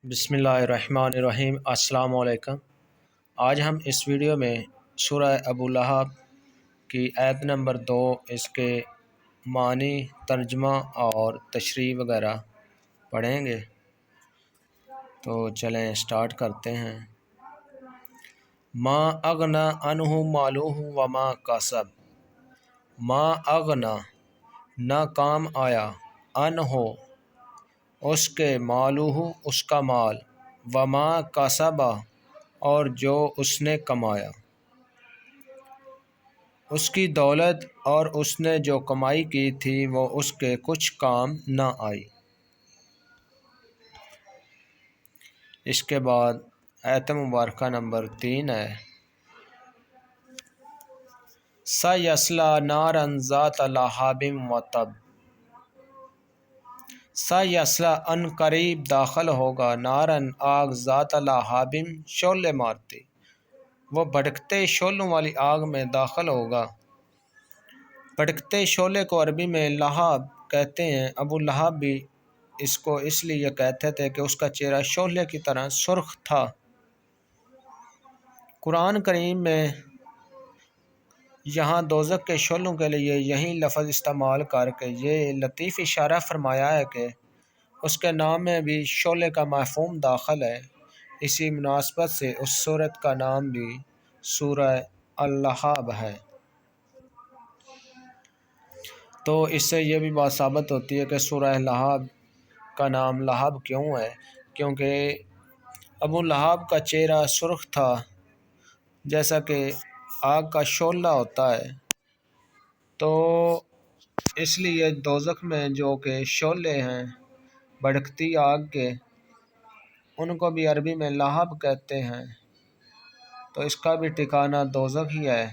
بسم اللہ الرحمن الرحیم۔ السلام علیکم۔ آج ہم اس ویڈیو میں سورہ ابو لہب کی آیت نمبر 2 اس کے معنی، ترجمہ اور تشریح وغیرہ پڑھیں گے۔ تو چلیں سٹارٹ کرتے ہیں۔ ما اغنا عنہ مالہ وما کسب۔ ما اغنا نہ کام آیا، عنہ اس کے، مالہ اس کا مال، وما کسب اور جو اس نے کمایا، اس کی دولت اور اس نے جو کمائی کی تھی وہ اس کے کچھ کام نہ آئی۔ اس کے بعد آیت مبارکہ نمبر 3 ہے، سَيَصْلَىٰ نَارًا ذَاتَ لَهَبٍ وَطَبٍ۔ سَيَصْلَىٰ ان قریب داخل ہوگا، نارن آگ، ذات لہب شعلے مارتی، وہ بھڑکتے شعلوں والی آگ میں داخل ہوگا۔ بھڑکتے شعلے کو عربی میں لہب کہتے ہیں۔ ابو لہب بھی اس کو اس لیے کہتے تھے کہ اس کا چہرہ شعلے کی طرح سرخ تھا۔ قرآن کریم میں یہاں دوزخ کے شعلوں کے لیے یہی لفظ استعمال کر کے یہ لطیف اشارہ فرمایا ہے کہ اس کے نام میں بھی شعلے کا مفہوم داخل ہے۔ اسی مناسبت سے اس سورت کا نام بھی سورہ اللہب ہے۔ تو اس سے یہ بھی بات ثابت ہوتی ہے کہ سورہ لہب کا نام لہب کیوں ہے، کیونکہ ابو لہب کا چہرہ سرخ تھا جیسا کہ آگ کا شعلہ ہوتا ہے۔ تو اس لیے دوزخ میں جو کہ شعلے ہیں بھڑکتی آگ کے، ان کو بھی عربی میں لہب کہتے ہیں۔ تو اس کا بھی ٹھکانہ دوزخ ہی ہے،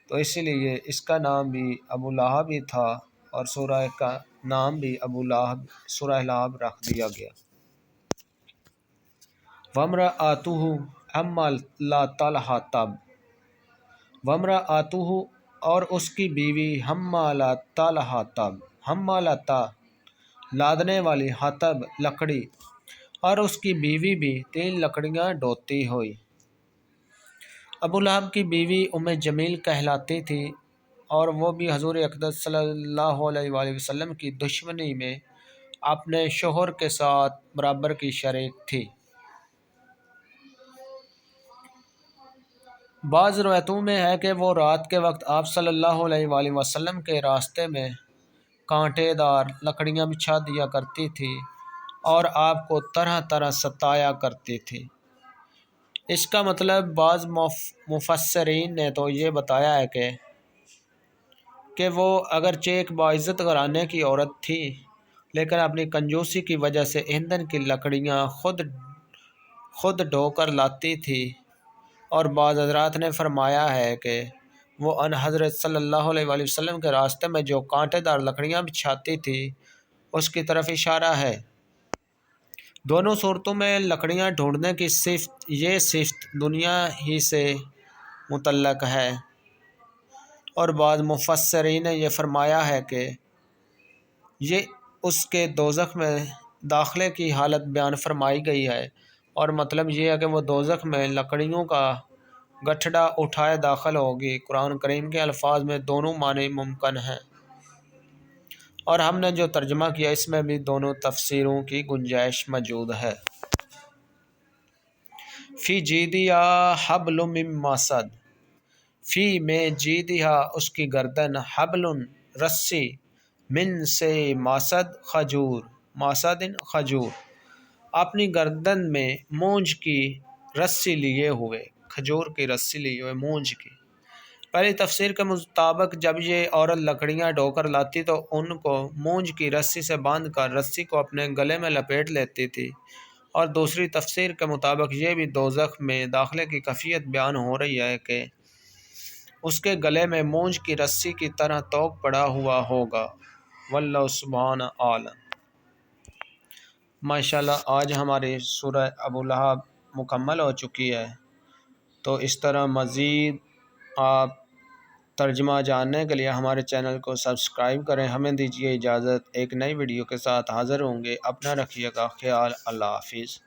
تو اسی لیے اس کا نام بھی ابو لہب ہی تھا اور سورہ کا نام بھی ابو لہب، سورہ لہب رکھ دیا گیا۔ وَامْرَأَتُهُ حَمَّالَةَ الْحَطَبِ۔ وَامْرَأَتُهُ اور اس کی بیوی، حَمَّالَةَ الْحَطَبِ، حَمَّالَةَ لادنے والی، حطب لکڑی، اور اس کی بیوی بھی 3 لکڑیاں ڈھوتی ہوئی۔ ابو لہب کی بیوی ام جمیل کہلاتی تھی اور وہ بھی حضور اقدس صلی اللہ علیہ وآلہ وسلم کی دشمنی میں اپنے شوہر کے ساتھ برابر کی شریک تھی۔ بعض روایتوں میں ہے کہ وہ رات کے وقت آپ صلی اللہ علیہ وآلہ وسلم کے راستے میں کانٹے دار لکڑیاں بچھا دیا کرتی تھی اور آپ کو طرح طرح ستایا کرتی تھی۔ اس کا مطلب بعض مفسرین نے تو یہ بتایا ہے کہ وہ اگرچہ ایک باعزت گھرانے کی عورت تھی لیکن اپنی کنجوسی کی وجہ سے ایندھن کی لکڑیاں خود ڈھو کر لاتی تھی، اور بعض حضرات نے فرمایا ہے کہ وہ ان حضرت صلی اللہ علیہ وآلہ وسلم کے راستے میں جو کانٹے دار لکڑیاں بچھاتی تھی اس کی طرف اشارہ ہے۔ دونوں صورتوں میں لکڑیاں ڈھونڈنے کی یہ صفت دنیا ہی سے متعلق ہے، اور بعض مفسرین نے یہ فرمایا ہے کہ یہ اس کے دوزخ میں داخلے کی حالت بیان فرمائی گئی ہے، اور مطلب یہ ہے کہ وہ دوزخ میں لکڑیوں کا گٹھڑا اٹھائے داخل ہوگی۔ قرآن کریم کے الفاظ میں دونوں معنی ممکن ہیں، اور ہم نے جو ترجمہ کیا اس میں بھی دونوں تفسیروں کی گنجائش موجود ہے۔ فی جیدہا حبل من مسد۔ فی میں جیدہا اس کی گردن، حبل رسی، من سے مسد کھجور، مسد کھجور، اپنی گردن میں مونج کی رسی لیے ہوئے، کھجور کی رسی لیے ہوئے مونج کی۔ پہلی تفسیر کے مطابق جب یہ عورت لکڑیاں ڈھو کر لاتی تو ان کو مونج کی رسی سے باندھ کر رسی کو اپنے گلے میں لپیٹ لیتی تھی، اور دوسری تفسیر کے مطابق یہ بھی دوزخ میں داخلے کی کیفیت بیان ہو رہی ہے کہ اس کے گلے میں مونج کی رسی کی طرح توق پڑا ہوا ہوگا۔ واللہ سبحانہ عالم۔ ماشاءاللہ آج ہماری سورہ ابو لہب مکمل ہو چکی ہے، تو اس طرح مزید آپ ترجمہ جاننے کے لیے ہمارے چینل کو سبسکرائب کریں۔ ہمیں دیجیے اجازت، ایک نئی ویڈیو کے ساتھ حاضر ہوں گے۔ اپنا رکھیے گا خیال۔ اللہ حافظ۔